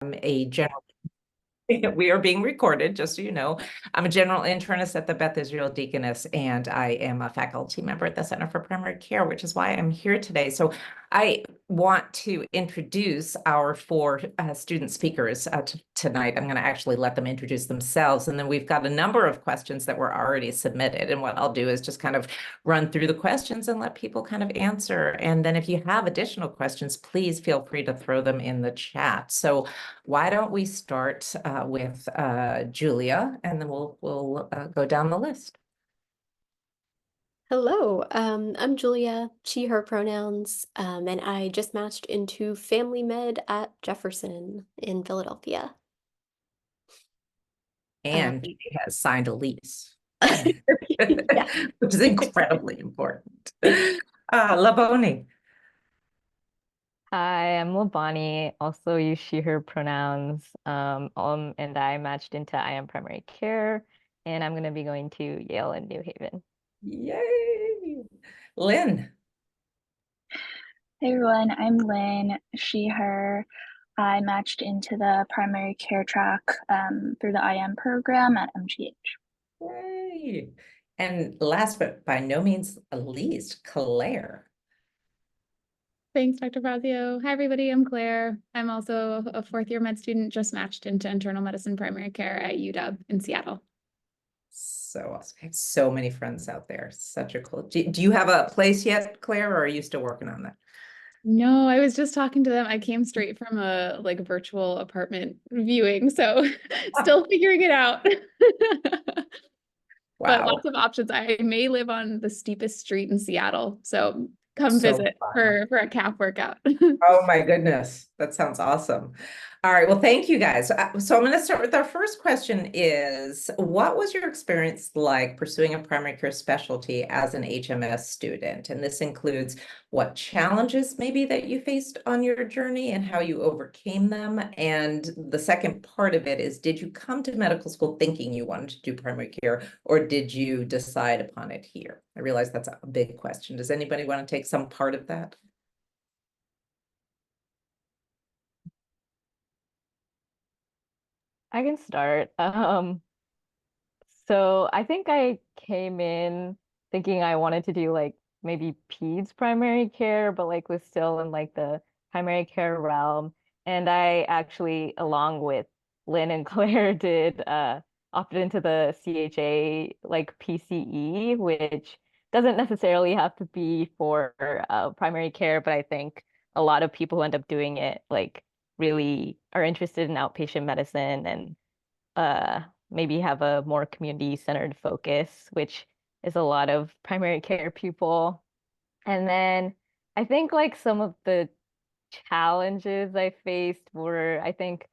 I'm a general we are being recorded, just so you know. I'm a general internist at the Beth Israel Deaconess, and I am a faculty member at the Center for Primary Care, which is why I'm here today. So I want to introduce our four student speakers tonight. I'm going to actually let them introduce themselves, and then we've got a number of questions that were already submitted. And what I'll do is just kind of run through the questions and let people kind of answer. And then if you have additional questions, please feel free to throw them in the chat. So why don't we start with Julia, and then we'll go down the list. Hello, I'm Julia, she, her pronouns, and I just matched into Family Med at Jefferson in Philadelphia. And she has signed a lease, Yeah. which is incredibly important. Laboni. Hi, I'm Labani, also use she, her pronouns. And I matched into I am primary care, and I'm going to be going to Yale and New Haven. Yay. Lynn. Hey everyone, I'm Lynn, she, her. I matched into the primary care track through the IM program at MGH. Yay. And last but by no means least, Claire. Thanks, Dr. Fazio. Hi, everybody. I'm Claire. I'm also a fourth-year med student, just matched into internal medicine primary care at UW in Seattle. So awesome. I have so many friends out there. Such a cool. Do you have a place yet, Claire, or are you still working on that? No, I was just talking to them. I came straight from a virtual apartment viewing, so still figuring it out. But Wow. lots of options. I may live on the steepest street in Seattle, so come So visit fun. for a calf workout. Oh my goodness, that sounds awesome. All right, well, thank you guys. So I'm going to start with our first question is, what was your experience like pursuing a primary care specialty as an HMS student? And this includes what challenges maybe that you faced on your journey and how you overcame them. And the second part of it is, did you come to medical school thinking you wanted to do primary care, or did you decide upon it here? I realize that's a big question. Does anybody want to take some part of that? I can start. So I think I came in thinking I wanted to do like maybe peds primary care, but like was still in like the primary care realm. And I actually, along with Lynn and Claire, did opted into the CHA like PCE, which doesn't necessarily have to be for primary care, but I think a lot of people who end up doing it like really are interested in outpatient medicine and maybe have a more community-centered focus, which is a lot of primary care people. And then I think like some of the challenges I faced were, I think,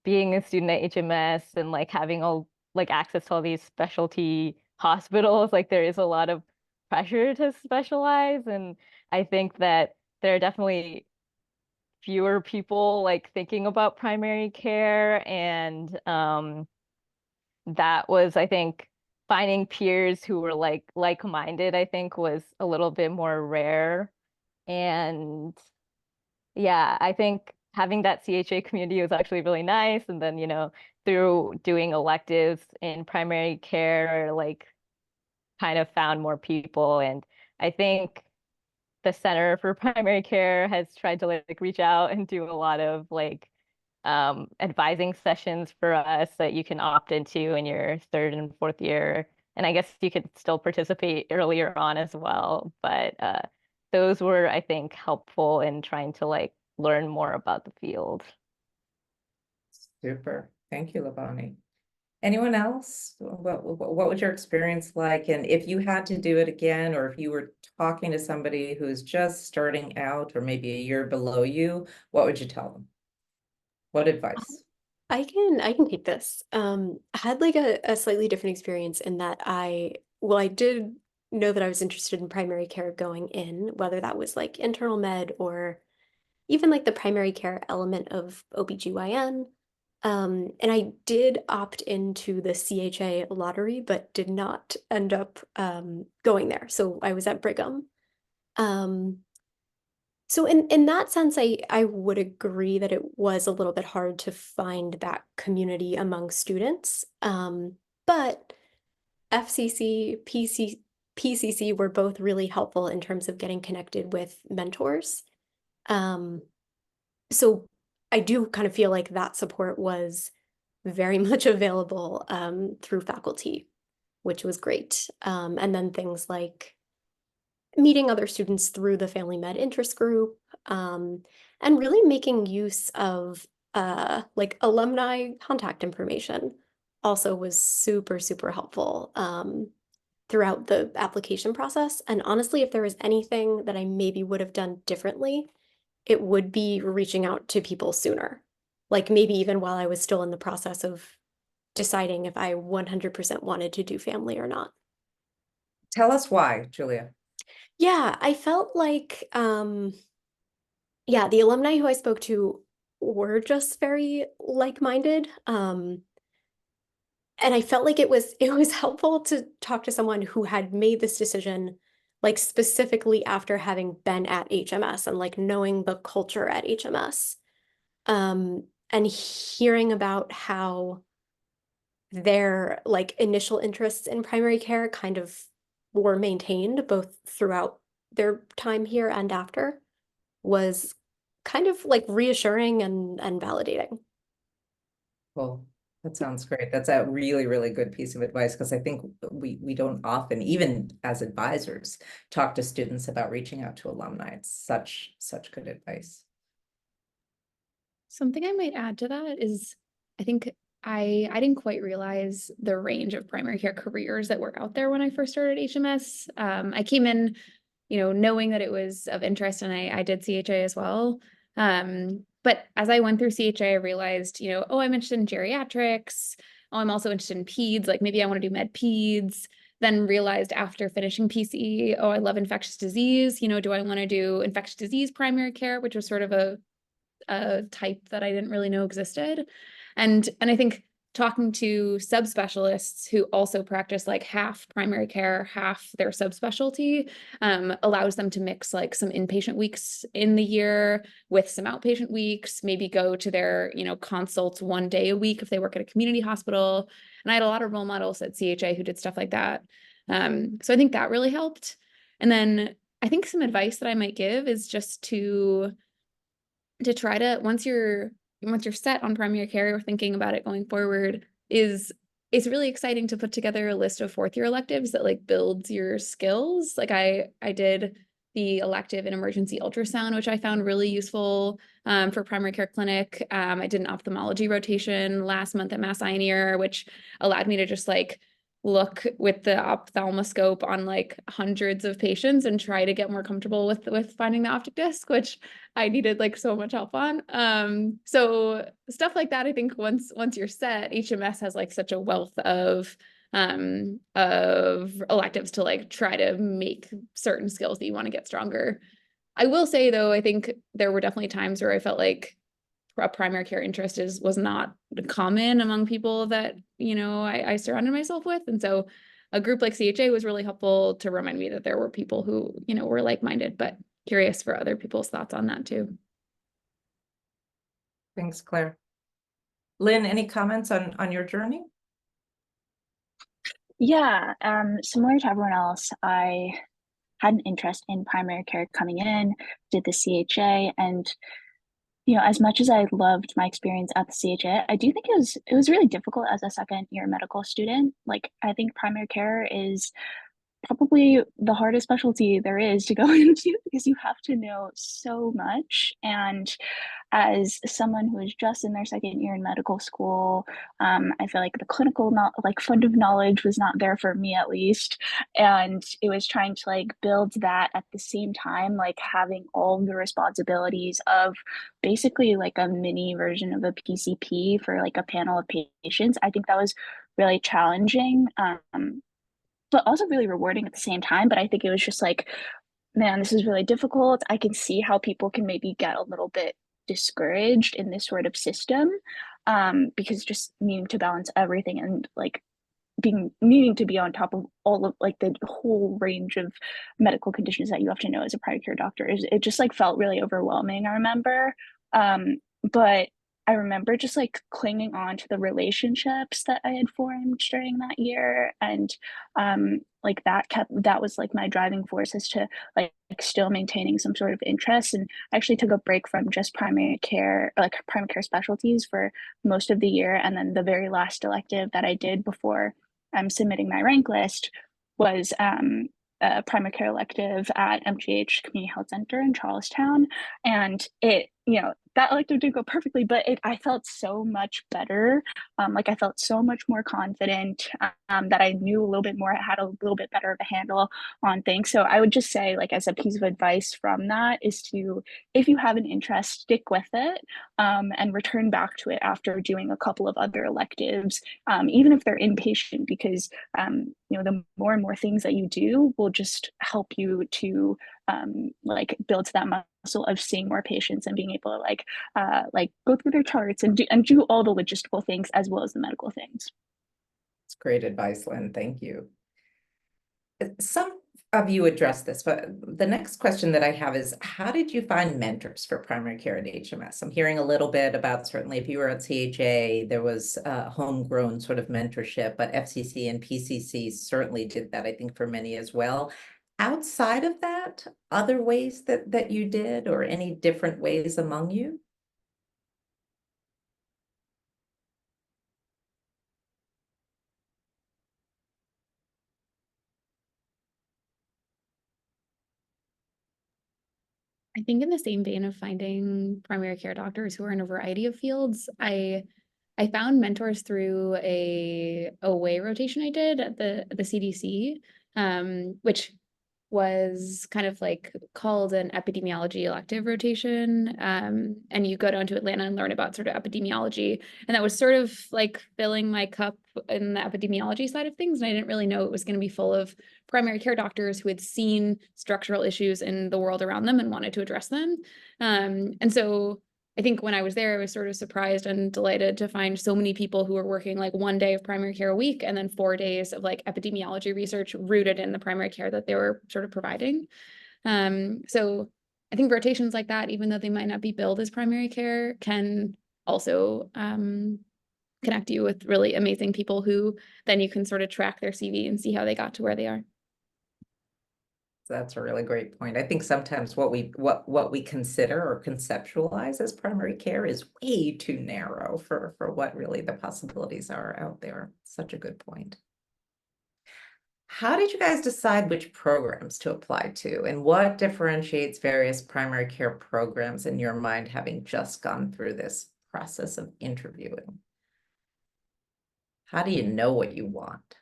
being a student at HMS and like having all like access to all these specialty hospitals, like there is a lot of pressure to specialize. And I think that there are definitely fewer people like thinking about primary care, and that was, I think, finding peers who were like-minded, I think was a little bit more rare. And yeah, I think having that CHA community was actually really nice. And then, through doing electives in primary care, like kind of found more people. And I think the Center for Primary Care has tried to like reach out and do a lot of like advising sessions for us that you can opt into in your third and fourth year. And I guess you could still participate earlier on as well. But those were, I think, helpful in trying to like learn more about the field. Super. Thank you, Labani. Anyone else? What was your experience like? And if you had to do it again, or if you were talking to somebody who's just starting out or maybe a year below you, what would you tell them? What advice? I can take this. I had like a slightly different experience in that I did know that I was interested in primary care going in, whether that was like internal med or even like the primary care element of OBGYN. And I did opt into the CHA lottery, but did not end up going there. So I was at Brigham. Um, So in that sense, I would agree that it was a little bit hard to find that community among students. But FCC, PCC were both really helpful in terms of getting connected with mentors. Um, so I do kind of feel like that support was very much available through faculty, which was great. And then things like meeting other students through the Family Med interest group, and really making use of like alumni contact information also was super, super helpful throughout the application process. And honestly, if there was anything that I maybe would have done differently, it would be reaching out to people sooner. Like maybe even while I was still in the process of deciding if I 100% wanted to do family or not. Tell us why, Julia. Yeah, I felt like yeah, the alumni who I spoke to were just very like-minded. And I felt like it was helpful to talk to someone who had made this decision like specifically after having been at HMS and like knowing the culture at HMS. And hearing about how their like initial interests in primary care kind of were maintained both throughout their time here and after was kind of like reassuring and validating. Well, that sounds great. That's a really, really good piece of advice because I think we don't often, even as advisors, talk to students about reaching out to alumni. It's such good advice. Something I might add to that is I think I didn't quite realize the range of primary care careers that were out there when I first started HMS. I came in, knowing that it was of interest, and I did CHA as well. But as I went through CHA, I realized, oh, I'm interested in geriatrics. Oh, I'm also interested in peds. Like maybe I want to do med peds. Then realized after finishing PCE, oh, I love infectious disease. Do I want to do infectious disease primary care, which was sort of a type that I didn't really know existed. And I think talking to subspecialists who also practice like half primary care, half their subspecialty, allows them to mix like some inpatient weeks in the year with some outpatient weeks, maybe go to their, consults 1 day a week if they work at a community hospital. And I had a lot of role models at CHA who did stuff like that. So I think that really helped. And then I think some advice that I might give is just to try to once you're set on primary care or thinking about it going forward, is it's really exciting to put together a list of fourth year electives that like builds your skills. Like I did the elective in emergency ultrasound, which I found really useful for primary care clinic. I did an ophthalmology rotation last month at Mass Eye and Ear, which allowed me to just like look with the ophthalmoscope on like hundreds of patients and try to get more comfortable with finding the optic disc, which I needed like so much help on. So stuff like that, I think once you're set, HMS has like such a wealth of electives to like try to make certain skills that you want to get stronger. I will say though, I think there were definitely times where I felt like a primary care interest was not common among people that, I surrounded myself with. And so a group like CHA was really helpful to remind me that there were people who, were like-minded, but curious for other people's thoughts on that too. Thanks, Claire. Lynn, any comments on your journey? Yeah, similar to everyone else, I had an interest in primary care coming in, did the CHA, and as much as I loved my experience at the CHA, I do think it was really difficult as a second year medical student. Like I think primary care is probably the hardest specialty there is to go into because you have to know so much. And as someone who is just in their second year in medical school, I feel like the clinical fund of knowledge was not there for me at least. And it was trying to like build that at the same time, like having all the responsibilities of basically like a mini version of a PCP for like a panel of patients. I think that was really challenging. But also really rewarding at the same time. But I think it was just like, man, this is really difficult. I can see how people can maybe get a little bit discouraged in this sort of system because just needing to balance everything and like being needing to be on top of all of like the whole range of medical conditions that you have to know as a primary care doctor. It just like felt really overwhelming, I remember. But I remember just like clinging on to the relationships that I had formed during that year. And like that was like my driving force as to like still maintaining some sort of interest. And I actually took a break from just primary care, like primary care specialties for most of the year. And then the very last elective that I did before submitting my rank list was a primary care elective at MGH Community Health Center in Charlestown. And it, that elective didn't go perfectly, but I felt so much better. Like I felt so much more confident that I knew a little bit more, I had a little bit better of a handle on things. So I would just say, like, as a piece of advice from that is to, if you have an interest, stick with it and return back to it after doing a couple of other electives, even if they're inpatient, because the more and more things that you do will just help you to like build that muscle of seeing more patients and being able to like go through their charts and do all the logistical things as well as the medical things. It's great advice, Lynn. Thank you. Some of you addressed this, but the next question that I have is, how did you find mentors for primary care at HMS? I'm hearing a little bit about, certainly if you were at CHA, there was homegrown sort of mentorship, but FCC and PCC certainly did that, I think, for many as well. Outside of that, other ways that you did, or any different ways among you? I think in the same vein of finding primary care doctors who are in a variety of fields, I found mentors through a away rotation I did at the CDC, which was kind of like called an epidemiology elective rotation. And you go down to Atlanta and learn about sort of epidemiology. And that was sort of like filling my cup in the epidemiology side of things. And I didn't really know it was going to be full of primary care doctors who had seen structural issues in the world around them and wanted to address them. And so I think when I was there, I was sort of surprised and delighted to find so many people who were working like 1 day of primary care a week and then 4 days of like epidemiology research rooted in the primary care that they were sort of providing. So I think rotations like that, even though they might not be billed as primary care, can also connect you with really amazing people who then you can sort of track their CV and see how they got to where they are. That's a really great point. I think sometimes what we consider or conceptualize as primary care is way too narrow for what really the possibilities are out there. Such a good point. How did you guys decide which programs to apply to, and what differentiates various primary care programs in your mind, having just gone through this process of interviewing? How do you know what you want?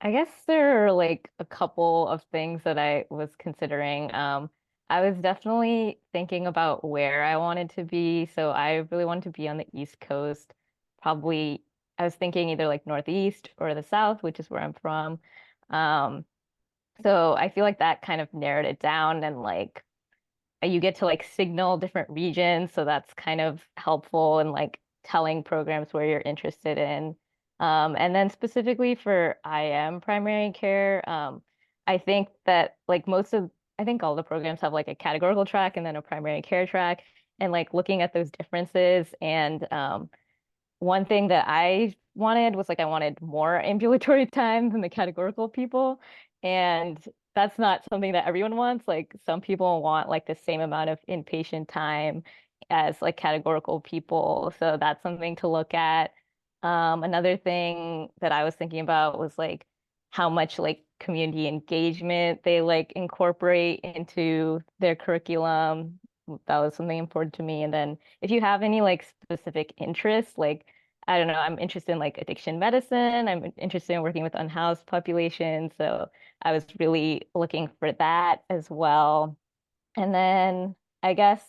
I guess there are like a couple of things that I was considering. I was definitely thinking about where I wanted to be. So I really wanted to be on the East Coast. Probably, I was thinking either like Northeast or the South, which is where I'm from. Um, so I feel like that kind of narrowed it down, and like you get to like signal different regions. So that's kind of helpful in like telling programs where you're interested in. And then specifically for IM primary care, I think that like I think all the programs have like a categorical track and then a primary care track, and like looking at those differences. And one thing that I wanted was like I wanted more ambulatory time than the categorical people. And that's not something that everyone wants. Like some people want like the same amount of inpatient time as like categorical people. So that's something to look at. Another thing that I was thinking about was like how much like community engagement they like incorporate into their curriculum. That was something important to me. And then if you have any like specific interests, like I don't know, I'm interested in like addiction medicine. I'm interested in working with unhoused populations. So I was really looking for that as well. And then I guess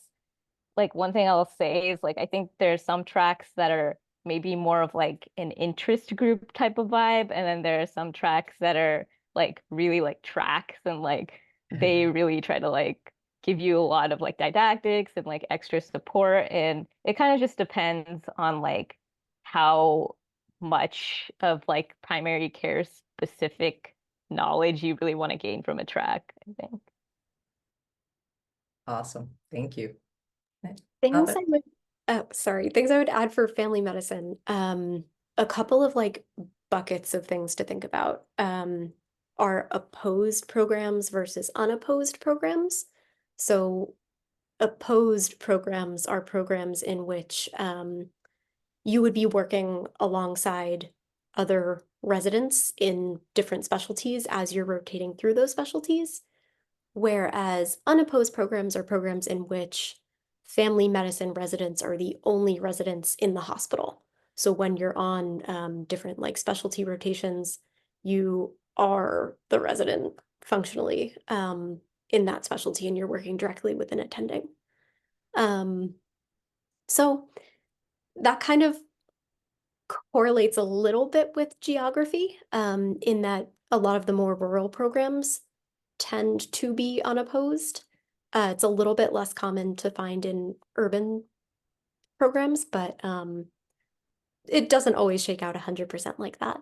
like one thing I'll say is like I think there's some tracks that are maybe more of like an interest group type of vibe, and then there are some tracks that are like really like tracks, and like they really try to like give you a lot of like didactics and like extra support. And it kind of just depends on like how much of like primary care specific knowledge you really want to gain from a track, I think. Awesome. Thank you. Things Other- I would, oh, sorry, things I would add for family medicine. A couple of like buckets of things to think about. Are opposed programs versus unopposed programs. So opposed programs are programs in which you would be working alongside other residents in different specialties as you're rotating through those specialties. Whereas unopposed programs are programs in which family medicine residents are the only residents in the hospital. So when you're on different like specialty rotations, you are the resident functionally in that specialty and you're working directly with an attending. So that kind of correlates a little bit with geography in that a lot of the more rural programs tend to be unopposed. It's a little bit less common to find in urban programs, but it doesn't always shake out 100% like that.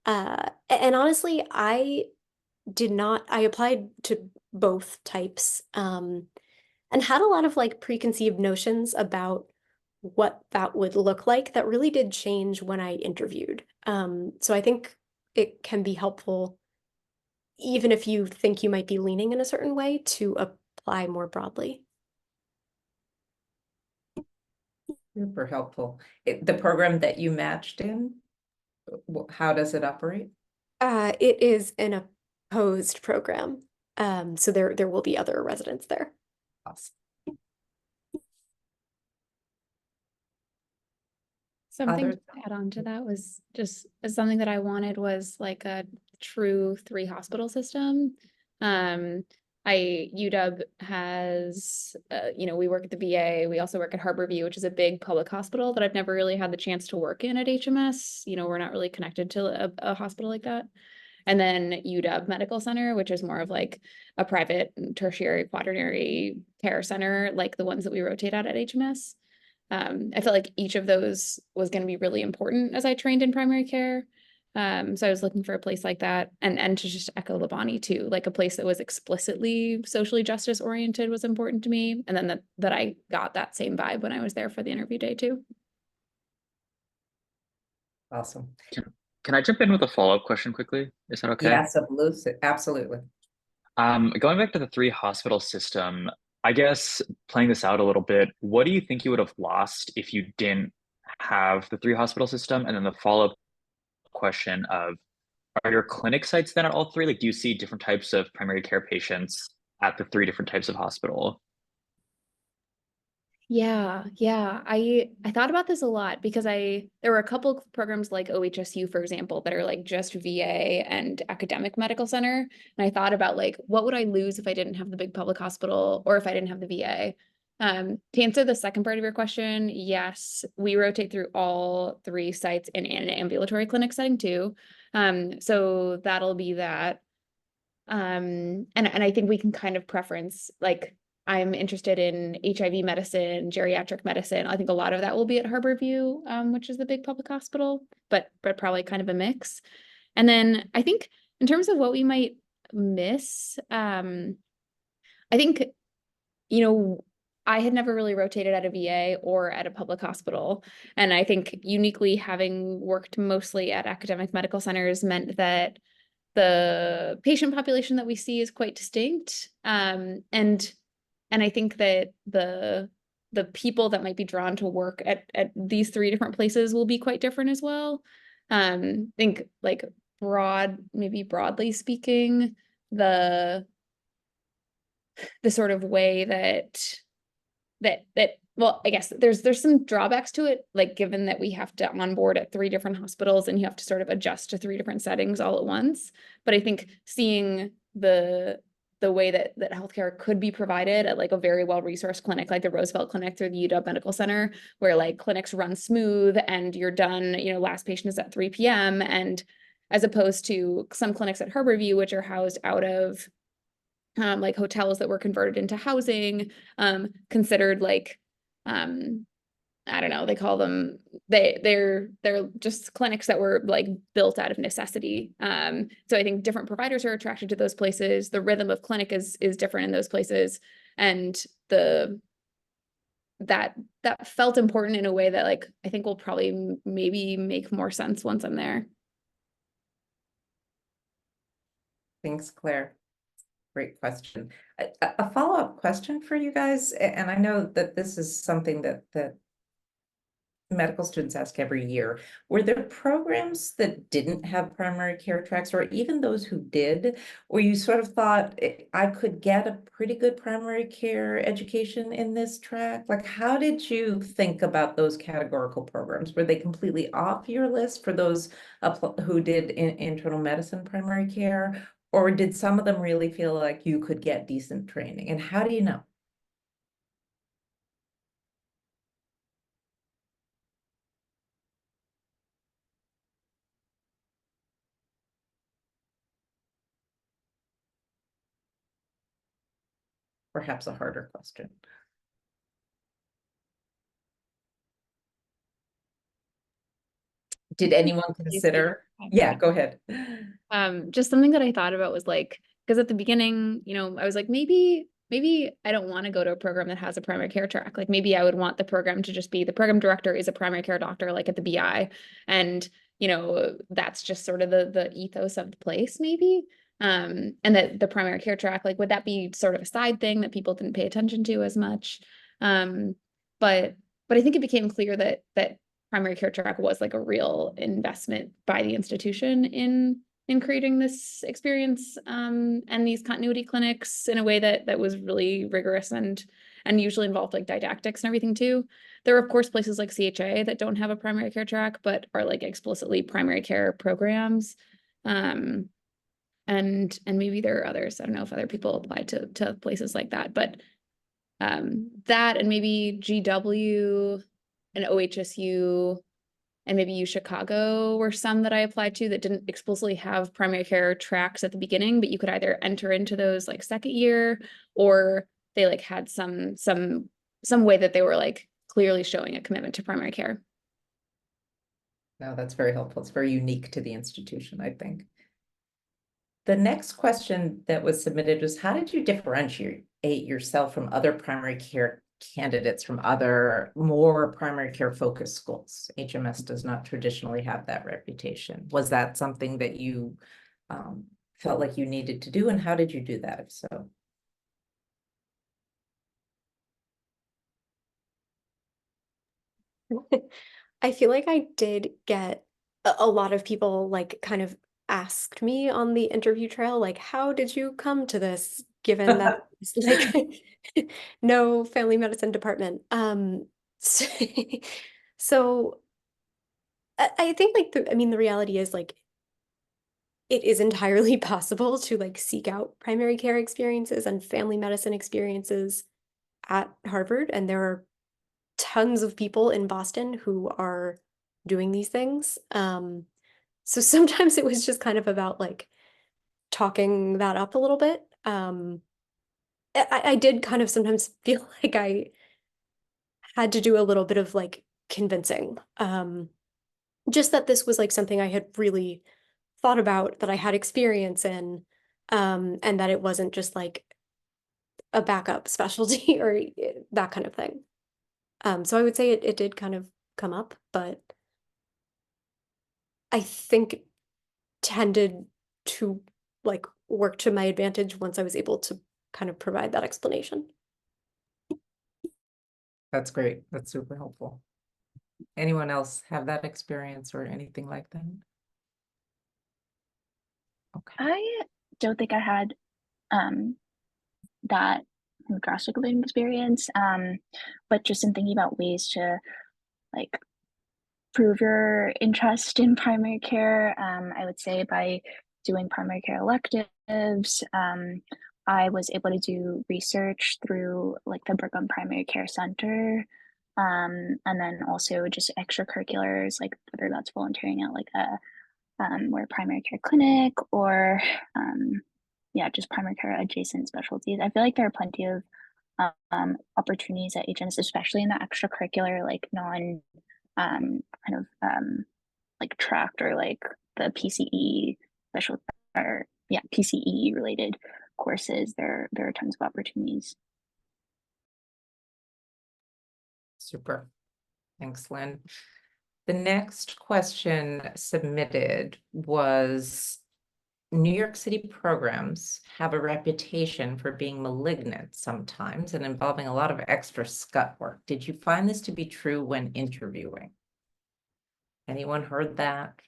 And honestly, I applied to both types and had a lot of like preconceived notions about what that would look like that really did change when I interviewed. So I think it can be helpful even if you think you might be leaning in a certain way, to apply more broadly. Super helpful. The program that you matched in, how does it operate? It is an opposed program. So there will be other residents there. Awesome. Something Others? to add on to that was just something that I wanted was like a true 3 hospital system. UW has, we work at the VA. We also work at Harborview, which is a big public hospital that I've never really had the chance to work in at HMS. We're not really connected to a hospital like that. And then UW Medical Center, which is more of like a private tertiary quaternary care center, like the ones that we rotate at HMS. I felt like each of those was going to be really important as I trained in primary care. So I was looking for a place like that, and to just echo Labani too, like a place that was explicitly socially justice oriented was important to me, and then that I got that same vibe when I was there for the interview day too. Awesome. Can I jump in with a follow-up question quickly? Is that okay? Yes, absolutely. Going back to the 3 hospital system, I guess playing this out a little bit, what do you think you would have lost if you didn't have the 3 hospital system? And then the follow-up question of, are your clinic sites then at all 3? Like, do you see different types of primary care patients at the 3 different types of hospital? Yeah. I thought about this a lot because there were a couple programs like OHSU, for example, that are like just VA and academic medical center. And I thought about like, what would I lose if I didn't have the big public hospital or if I didn't have the VA? To answer the second part of your question, yes, we rotate through all 3 sites in an ambulatory clinic setting too. So that'll be that. And I think we can kind of preference, like, I'm interested in HIV medicine, geriatric medicine. I think a lot of that will be at Harborview, which is the big public hospital, but probably kind of a mix. And then I think in terms of what we might miss, I think, I had never really rotated at a VA or at a public hospital. And I think uniquely having worked mostly at academic medical centers meant that the patient population that we see is quite distinct. And I think that the people that might be drawn to work at these 3 different places will be quite different as well. I think like broadly speaking, the sort of way that well, I guess there's some drawbacks to it, like given that we have to onboard at 3 different hospitals and you have to sort of adjust to 3 different settings all at once. But I think seeing the way that healthcare could be provided at like a very well-resourced clinic like the Roosevelt Clinic through the UW Medical Center, where like clinics run smooth and you're done, last patient is at 3 p.m. and as opposed to some clinics at Harborview, which are housed out of like hotels that were converted into housing, considered like, I don't know, they call them, they're just clinics that were like built out of necessity. So I think different providers are attracted to those places. The rhythm of clinic is different in those places. And that felt important in a way that like I think will probably maybe make more sense once I'm there. Thanks, Claire. Great question. A follow-up question for you guys, and I know that this is something that medical students ask every year. Were there programs that didn't have primary care tracks, or even those who did, where you sort of thought I could get a pretty good primary care education in this track? Like, how did you think about those categorical programs? Were they completely off your list for those who did internal medicine primary care? Or did some of them really feel like you could get decent training? And how do you know? Perhaps a harder question. Did anyone consider? Yeah, go ahead. Just something that I thought about was like, because at the beginning, I was like, maybe I don't want to go to a program that has a primary care track. Like maybe I would want the program to just be the program director is a primary care doctor, like at the BI. And, that's just sort of the ethos of the place, maybe. And that the primary care track, like, would that be sort of a side thing that people didn't pay attention to as much? But I think it became clear that primary care track was like a real investment by the institution in creating this experience, and these continuity clinics in a way that was really rigorous and usually involved like didactics and everything too. There are of course places like CHA that don't have a primary care track but are like explicitly primary care programs. And maybe there are others. I don't know if other people apply to places like that, but that and maybe GW and OHSU and maybe U Chicago were some that I applied to that didn't explicitly have primary care tracks at the beginning, but you could either enter into those like second year, or they like had some way that they were like clearly showing a commitment to primary care. No, that's very helpful. It's very unique to the institution, I think. The next question that was submitted was, how did you differentiate yourself from other primary care candidates from other more primary care focused schools? HMS does not traditionally have that reputation. Was that something that you felt like you needed to do, and how did you do that, if so? I feel like I did get a lot of people like kind of asked me on the interview trail, like, how did you come to this, given that it's like no family medicine department? So, so I think like the reality is like it is entirely possible to like seek out primary care experiences and family medicine experiences at Harvard, and there are tons of people in Boston who are doing these things. So sometimes it was just kind of about like talking that up a little bit. I did kind of sometimes feel like I had to do a little bit of like convincing. Just that this was like something I had really thought about, that I had experience in, and that it wasn't just like a backup specialty or that kind of thing. So I would say it did kind of come up, but I think it tended to like work to my advantage once I was able to kind of provide that explanation. That's great. That's super helpful. Anyone else have that experience or anything like that? Okay. I don't think I had that drastic of an experience, but just in thinking about ways to like prove your interest in primary care, I would say by doing primary care electives. I was able to do research through like the Brigham Primary Care Center, and then also just extracurriculars, like whether that's volunteering at like a or a primary care clinic, or yeah, just primary care adjacent specialties. I feel like there are plenty of opportunities at HMS, especially in the extracurricular, like non kind of like tracked or like the PCE special or yeah, PCE related courses. There are tons of opportunities. Super. Thanks, Lynn. The next question submitted was New York City programs have a reputation for being malignant sometimes and involving a lot of extra scut work. Did you find this to be true when interviewing? Anyone heard that?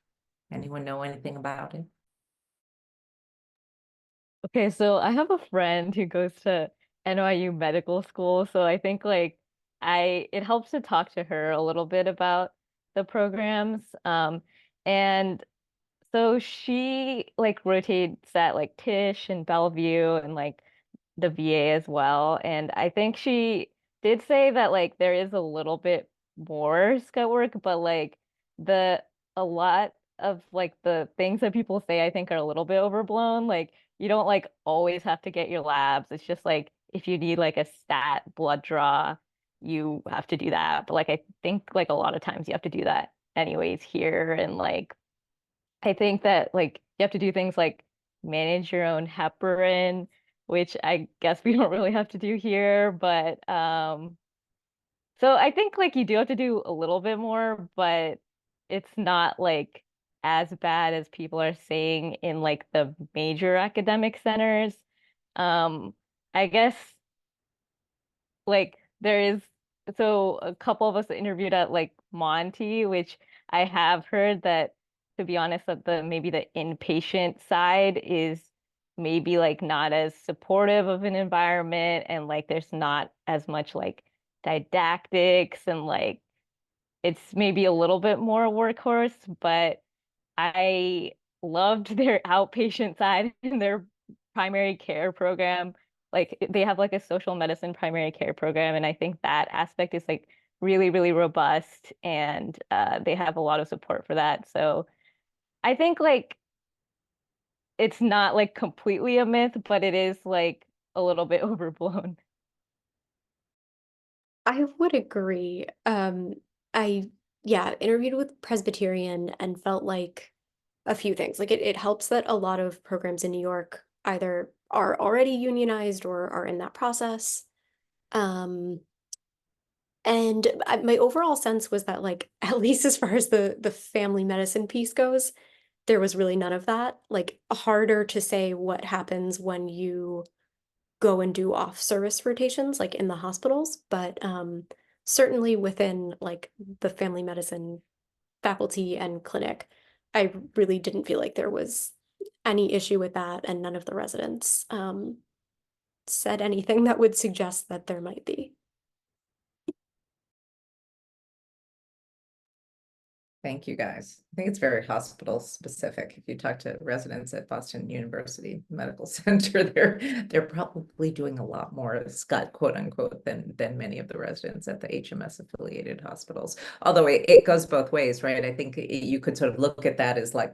Anyone know anything about it? Okay, so I have a friend who goes to NYU medical school, so I think like it helps to talk to her a little bit about the programs. And so she like rotates at like Tisch and Bellevue and like the VA as well. And I think she did say that like there is a little bit more scout work, but like the a lot of like the things that people say I think are a little bit overblown. Like you don't like always have to get your labs. It's just like if you need like a stat blood draw, you have to do that. But like I think like a lot of times you have to do that anyways here and like I think that like you have to do things like manage your own heparin, which I guess we don't really have to do here, but so I think like you do have to do a little bit more, but it's not like as bad as people are saying in like the major academic centers. I guess like there is so a couple of us interviewed at like Monty, which I have heard that to be honest, that the maybe the inpatient side is maybe like not as supportive of an environment and like there's not as much like didactics and like it's maybe a little bit more workhorse, but I loved their outpatient side in their primary care program. Like they have like a social medicine primary care program, and I think that aspect is like really, really robust, and they have a lot of support for that. So I think like it's not like completely a myth, but it is like a little bit overblown. I would agree. I yeah, interviewed with Presbyterian and felt like a few things. Like it helps that a lot of programs in New York either are already unionized or are in that process. Um, and my overall sense was that like at least as far as the family medicine piece goes, there was really none of that. Like harder to say what happens when you go and do off service rotations like in the hospitals, but certainly within like the family medicine faculty and clinic, I really didn't feel like there was any issue with that, and none of the residents said anything that would suggest that there might be. Thank you, guys. I think it's very hospital specific. If you talk to residents at Boston University Medical Center, they're probably doing a lot more Scott, quote unquote, than many of the residents at the HMS affiliated hospitals. Although it goes both ways, right? I think you could sort of look at that as like,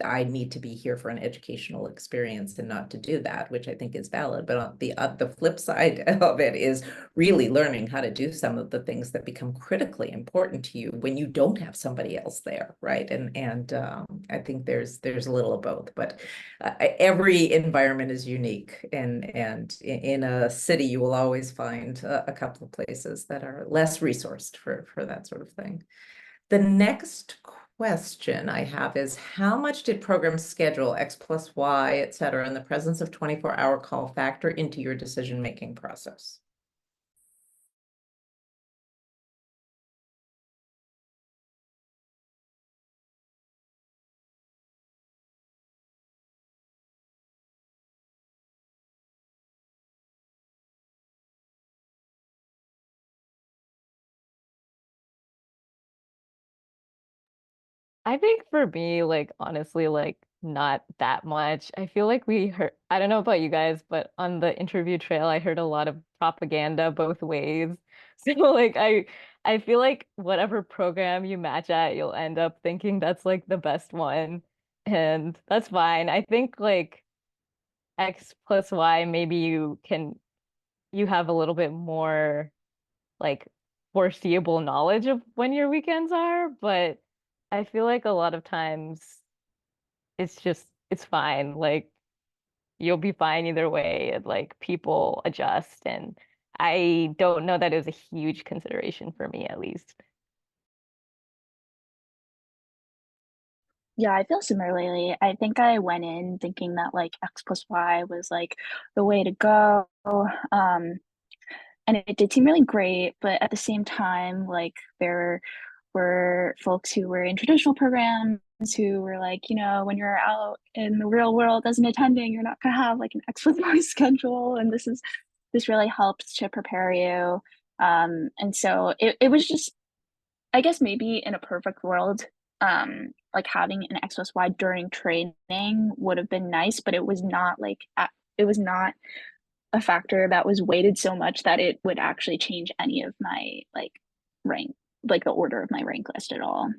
I need to be here for an educational experience and not to do that, which I think is valid. But on the flip side of it is really learning how to do some of the things that become critically important to you when you don't have somebody else there, right? And I think there's a little of both, but every environment is unique, and in a city you will always find a couple of places that are less resourced for that sort of thing. The next question I have is how much did programs schedule X plus Y, et cetera, in the presence of 24-hour call factor into your decision-making process? I think for me, like honestly, like not that much. I feel like we heard, I don't know about you guys, but on the interview trail, I heard a lot of propaganda both ways. So like I feel like whatever program you match at, you'll end up thinking that's like the best one. And that's fine. I think like X plus Y, maybe you have a little bit more like foreseeable knowledge of when your weekends are, but I feel like a lot of times it's fine. Like you'll be fine either way. And, like people adjust, and I don't know that it was a huge consideration for me at least. Yeah, I feel similarly. I think I went in thinking that like X plus Y was like the way to go. And it did seem really great, but at the same time, like there were folks who were in traditional programs who were like, when you're out in the real world as an attending, you're not gonna have like an X plus Y schedule, and this really helps to prepare you. And so it was just, I guess maybe in a perfect world, like having an X plus Y during training would have been nice, but it was not it was not a factor that was weighted so much that it would actually change any of my like rank, like the order of my rank list at all.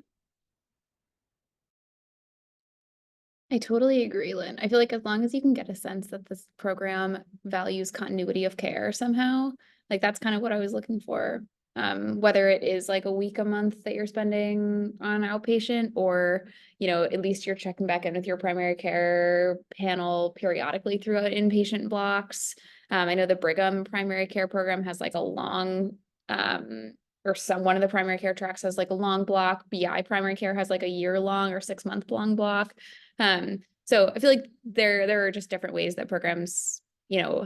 I totally agree, Lynn. I feel like as long as you can get a sense that this program values continuity of care somehow, like that's kind of what I was looking for. Whether it is like a week a month that you're spending on outpatient, or, at least you're checking back in with your primary care panel periodically throughout inpatient blocks. I know the Brigham primary care program has like a long, one of the primary care tracks has like a long block. BI primary care has like a year long or 6 month long block. So I feel like there are just different ways that programs,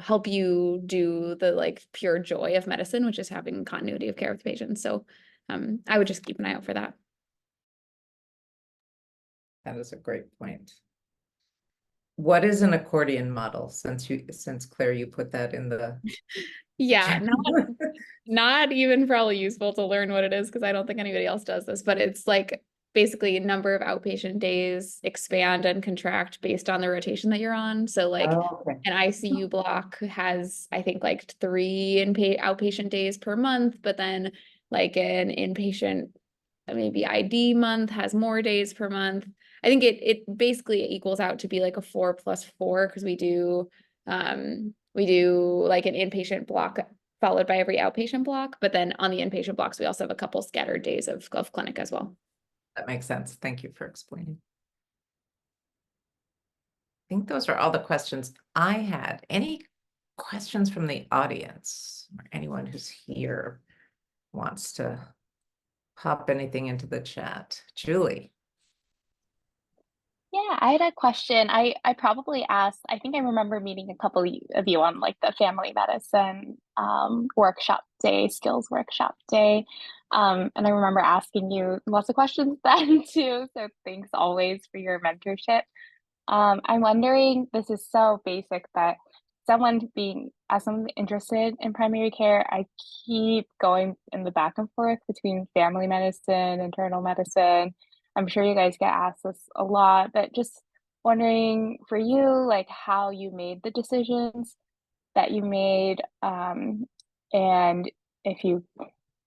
help you do the like pure joy of medicine, which is having continuity of care with patients. So I would just keep an eye out for that. That is a great point. What is an accordion model? Since Claire, you put that in the Yeah, not even probably useful to learn what it is, because I don't think anybody else does this, but it's like basically a number of outpatient days expand and contract based on the rotation that you're on. So like okay. an ICU block has, I think, like 3 outpatient days per month, but then like an inpatient, maybe ID month has more days per month. I think it basically equals out to be like a 4+4, because we do like an inpatient block followed by every outpatient block, but then on the inpatient blocks, we also have a couple scattered days of clinic as well. That makes sense. Thank you for explaining. I think those are all the questions I had. Any questions from the audience or anyone who's here wants to pop anything into the chat? Julie. Yeah, I had a question. I probably asked, I think I remember meeting a couple of you on like the family medicine workshop day, skills workshop day. And I remember asking you lots of questions then too. So thanks always for your mentorship. I'm wondering, this is so basic, but as someone interested in primary care, I keep going in the back and forth between family medicine, internal medicine. I'm sure you guys get asked this a lot, but just wondering for you, like how you made the decisions that you made, and if you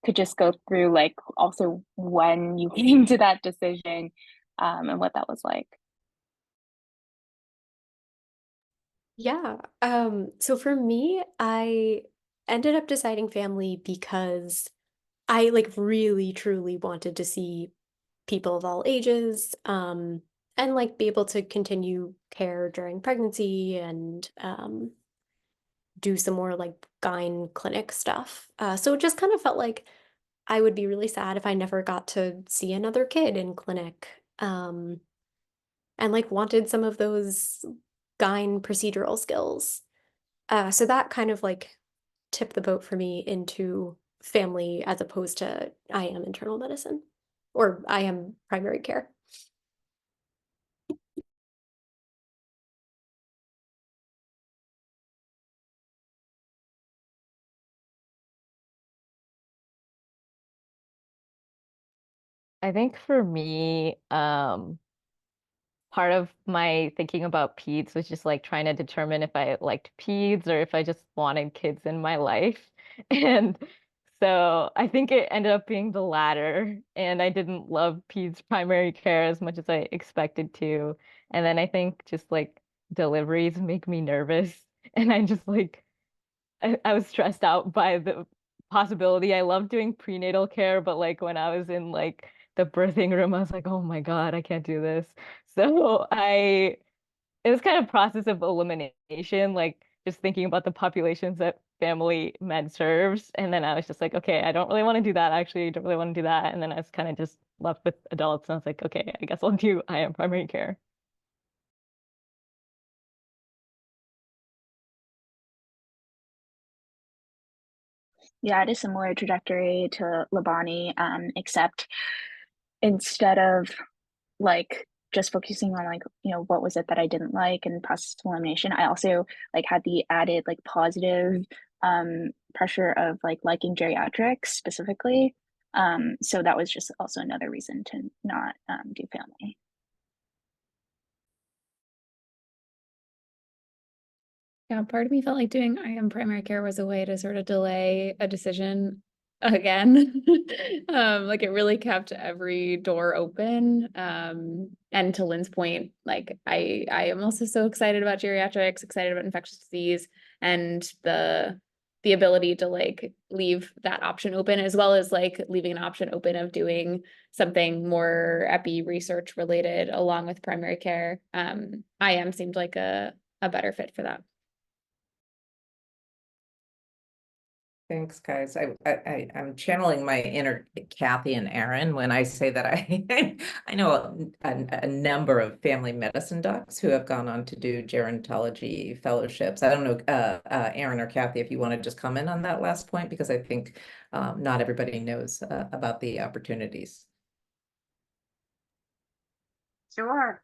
could just go through like also when you came to that decision, and what that was like. Yeah. So for me, I ended up deciding family because I like really truly wanted to see people of all ages, and like be able to continue care during pregnancy and do some more like gyne clinic stuff. So it just kind of felt like I would be really sad if I never got to see another kid in clinic. And like wanted some of those gyne procedural skills. So that kind of like tipped the boat for me into family as opposed to I am internal medicine or I am primary care. I think for me, part of my thinking about peds was just like trying to determine if I liked peds or if I just wanted kids in my life. And so I think it ended up being the latter. And I didn't love peds primary care as much as I expected to. And then I think just like deliveries make me nervous. And I just like I was stressed out by the possibility. I love doing prenatal care, but like when I was in like the birthing room, I was like, oh my God, I can't do this. So it was kind of process of elimination, like just thinking about the populations that family med serves. And then I was just like, okay, I don't really want to do that. Actually, I don't really want to do that. And then I was kind of just left with adults. And I was like, okay, I guess I'll do IM primary care. Yeah, it is similar trajectory to Labani, except instead of like just focusing on like, what was it that I didn't like and process of elimination, I also like had the added like positive pressure of like liking geriatrics specifically. So that was just also another reason to not do family. Yeah, part of me felt like doing IM primary care was a way to sort of delay a decision again. Like it really kept every door open. And to Lynn's point, like I am also so excited about geriatrics, excited about infectious disease, and the ability to like leave that option open, as well as like leaving an option open of doing something more epi research related along with primary care. IM seemed like a better fit for that. Thanks, guys. I'm channeling my inner Kathy and Aaron when I say that I know a number of family medicine docs who have gone on to do gerontology fellowships. I don't know, Aaron or Kathy, if you want to just comment on that last point, because I think not everybody knows about the opportunities. Sure.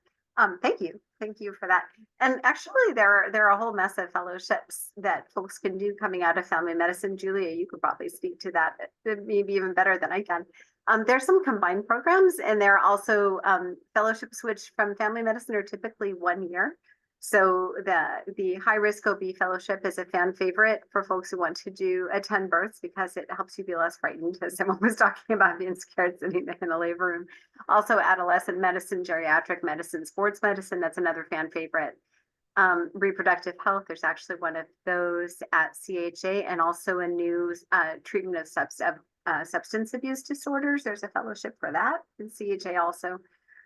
Thank you. Thank you for that. And actually, there are a whole mess of fellowships that folks can do coming out of family medicine. Julia, you could probably speak to that, maybe even better than I can. There's some combined programs, and there are also fellowships which from family medicine are typically 1 year. So the high risk OB fellowship is a fan favorite for folks who want to attend births because it helps you be less frightened, as someone was talking about being scared sitting in the labor room. Also adolescent medicine, geriatric medicine, sports medicine, that's another fan favorite. Reproductive health, there's actually one of those at CHA, and also a new treatment of substance abuse disorders. There's a fellowship for that in CHA also.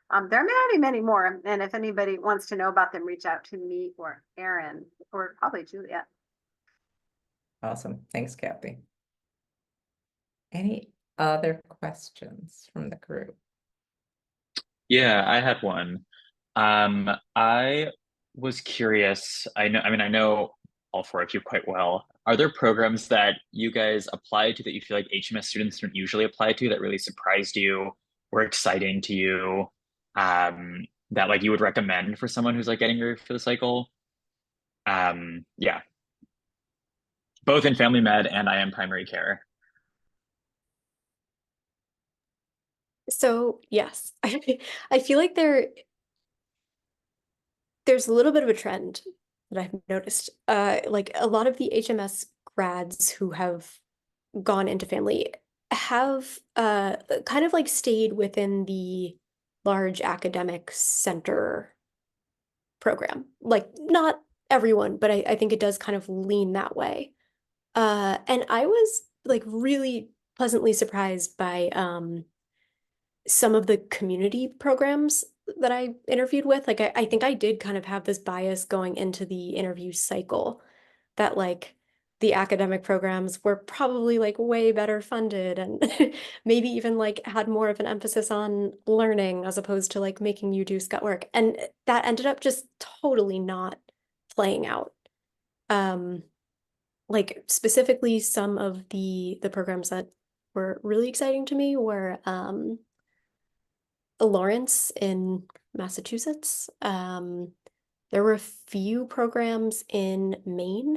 There are many, many more. And if anybody wants to know about them, reach out to me or Aaron or probably Juliet. Awesome. Thanks, Kathy. Any other questions from the group? Yeah, I had one. I was curious. I know all four of you quite well. Are there programs that you guys apply to that you feel like HMS students don't usually apply to that really surprised you or exciting to you? That like you would recommend for someone who's like getting ready for the cycle? Yeah, both in family med and IM primary care. So yes, I feel like there's a little bit of a trend that I've noticed. Like a lot of the HMS grads who have gone into family have kind of like stayed within the large academic center program. Like not everyone, but I think it does kind of lean that way. And I was like really pleasantly surprised by some of the community programs that I interviewed with. Like I think I did kind of have this bias going into the interview cycle that like the academic programs were probably like way better funded and maybe even like had more of an emphasis on learning as opposed to like making you do scut work. And that ended up just totally not playing out. Like specifically some of the programs that were really exciting to me were Lawrence in Massachusetts. There were a few programs in Maine,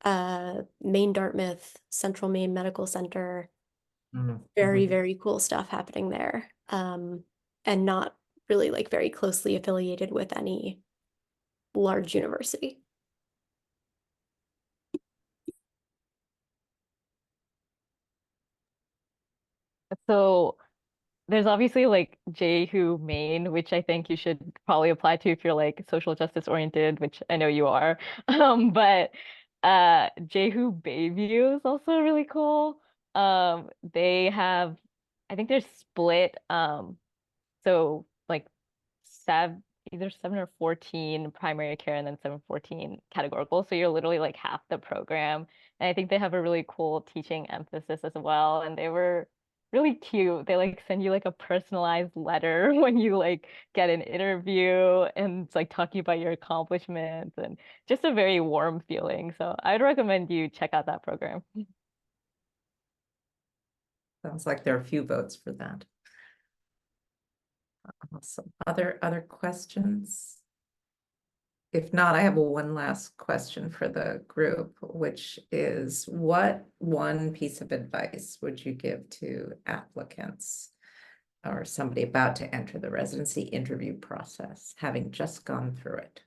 Maine Dartmouth, Central Maine Medical Center. Very, very cool stuff happening there. And not really like very closely affiliated with any large university. So there's obviously like Jehu Maine, which I think you should probably apply to if you're like social justice oriented, which I know you are. But Jehu Bayview is also really cool. They have, I think they're split. So like seven, either 7 or 14 primary care and then 714 categorical. So you're literally like half the program. And I think they have a really cool teaching emphasis as well. And they were really cute. They like send you like a personalized letter when you like get an interview and it's like talking about your accomplishments and just a very warm feeling. So I'd recommend you check out that program. Sounds like there are a few votes for that. Awesome. Other questions? If not, I have one last question for the group, which is what one piece of advice would you give to applicants or somebody about to enter the residency interview process, having just gone through it?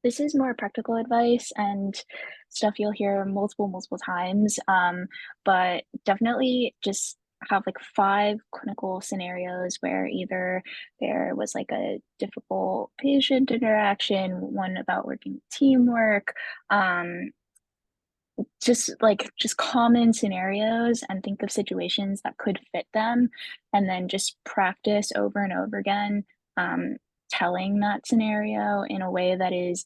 This is more practical advice and stuff you'll hear multiple times. But definitely just have like 5 clinical scenarios where either there was like a difficult patient interaction, one about working teamwork, just common scenarios, and think of situations that could fit them, and then just practice over and over again, telling that scenario in a way that is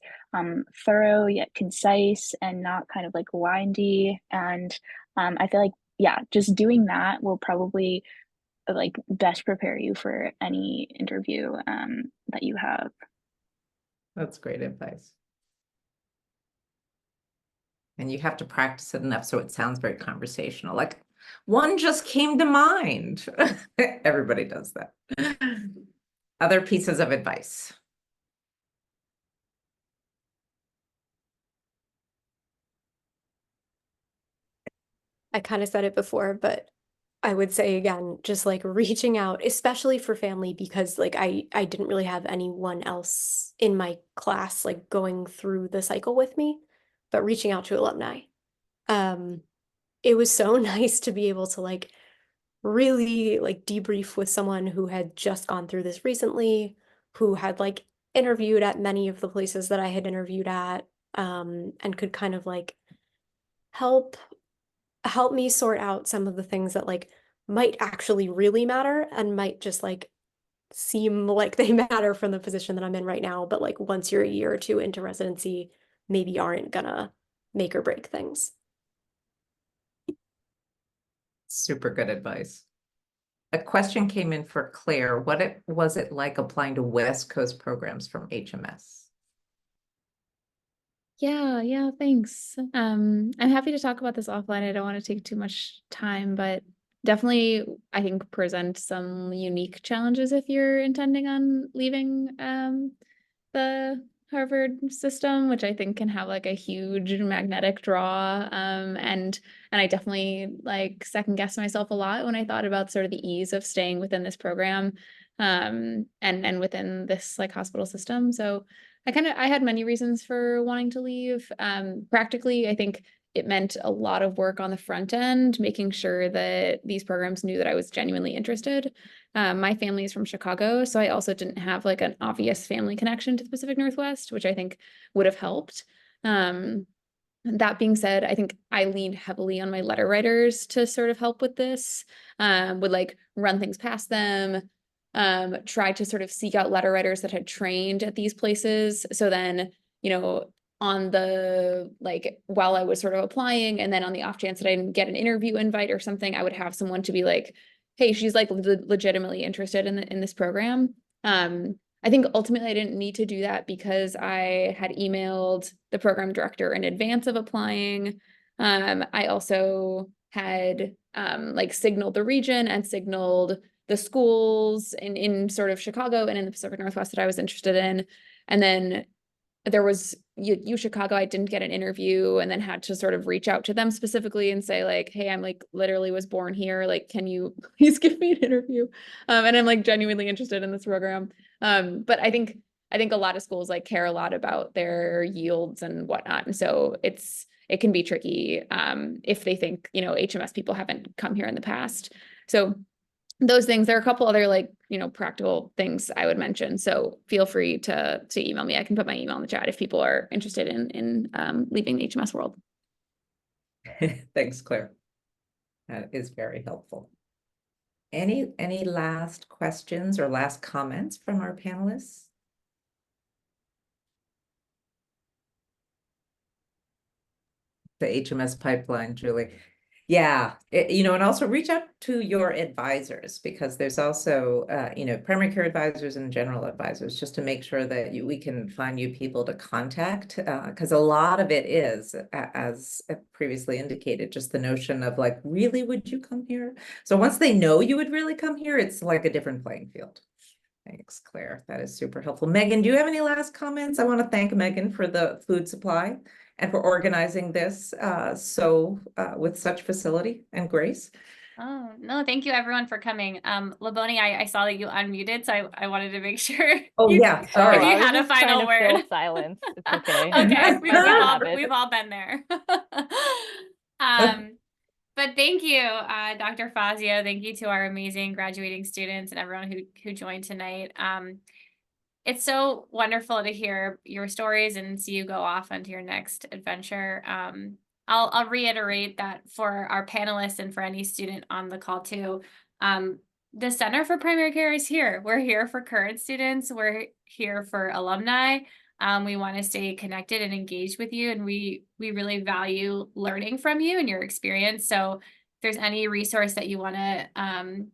thorough yet concise and not kind of like windy. And I feel like, yeah, just doing that will probably like best prepare you for any interview that you have. That's great advice. And you have to practice it enough so it sounds very conversational. Like one just came to mind. Everybody does that. Other pieces of advice. I kind of said it before, but I would say again, just like reaching out, especially for family, because like I didn't really have anyone else in my class like going through the cycle with me, but reaching out to alumni. Um, it was so nice to be able to like really like debrief with someone who had just gone through this recently, who had like interviewed at many of the places that I had interviewed at, and could kind of like help help me sort out some of the things that like might actually really matter and might just like seem like they matter from the position that I'm in right now, but like once you're a year or two into residency, maybe aren't gonna make or break things. Super good advice. A question came in for Claire. What was it like applying to West Coast programs from HMS? Yeah, thanks. I'm happy to talk about this offline. I don't want to take too much time, but definitely I think present some unique challenges if you're intending on leaving the Harvard system, which I think can have like a huge magnetic draw. And I definitely like second guessed myself a lot when I thought about sort of the ease of staying within this program and within this like hospital system. So I had many reasons for wanting to leave. Practically, I think it meant a lot of work on the front end, making sure that these programs knew that I was genuinely interested. My family is from Chicago, so I also didn't have like an obvious family connection to the Pacific Northwest, which I think would have helped. That being said, I think I leaned heavily on my letter writers to sort of help with this, would like run things past them, try to sort of seek out letter writers that had trained at these places. So then, on the like while I was sort of applying, and then on the off chance that I didn't get an interview invite or something, I would have someone to be like, hey, she's like legitimately interested in this program. I think ultimately I didn't need to do that because I had emailed the program director in advance of applying. I also had like signaled the region and signaled the schools in sort of Chicago and in the Pacific Northwest that I was interested in. And then there was U Chicago, I didn't get an interview and then had to sort of reach out to them specifically and say like, hey, I'm like literally was born here. Like, can you please give me an interview? And I'm like genuinely interested in this program. But I think a lot of schools like care a lot about their yields and whatnot. And so it can be tricky if they think, you know, HMS people haven't come here in the past. So those things, there are a couple other like, you know, practical things I would mention. So feel free to email me. I can put my email in the chat if people are interested in leaving the HMS world. Thanks, Claire. That is very helpful. Any last questions or last comments from our panelists? The HMS pipeline, Julie. Yeah, you know, and also reach out to your advisors, because there's also, you know, primary care advisors and general advisors, just to make sure that we can find you people to contact, because a lot of it is, as previously indicated, just the notion of like, really, would you come here? So once they know you would really come here, it's like a different playing field. Thanks, Claire. That is super helpful. Megan, do you have any last comments? I want to thank Megan for the food supply and for organizing this with such facility and grace. Oh, no, thank you everyone for coming. Laboni, I saw that you unmuted, so I wanted to make sure Oh, yeah, sorry. if you I was had a just trying final to word. fill silence. It's okay. Okay, Habit. we've all been there. But thank you, Dr. Fazio. Thank you to our amazing graduating students and everyone who joined tonight. It's so wonderful to hear your stories and see you go off onto your next adventure. I'll reiterate that for our panelists and for any student on the call too. The Center for Primary Care is here. We're here for current students. We're here for alumni. We want to stay connected and engaged with you, and we really value learning from you and your experience. So if there's any resource that you want to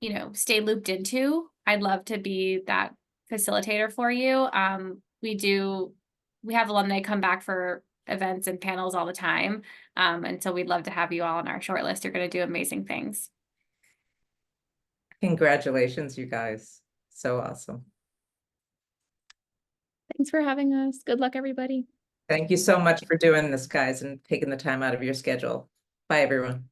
you know, stay looped into, I'd love to be that facilitator for you. We have alumni come back for events and panels all the time. And so we'd love to have you all on our short list. You're going to do amazing things. Congratulations, you guys. So awesome. Thanks for having us. Good luck, everybody. Thank you so much for doing this, guys, and taking the time out of your schedule. Bye, everyone.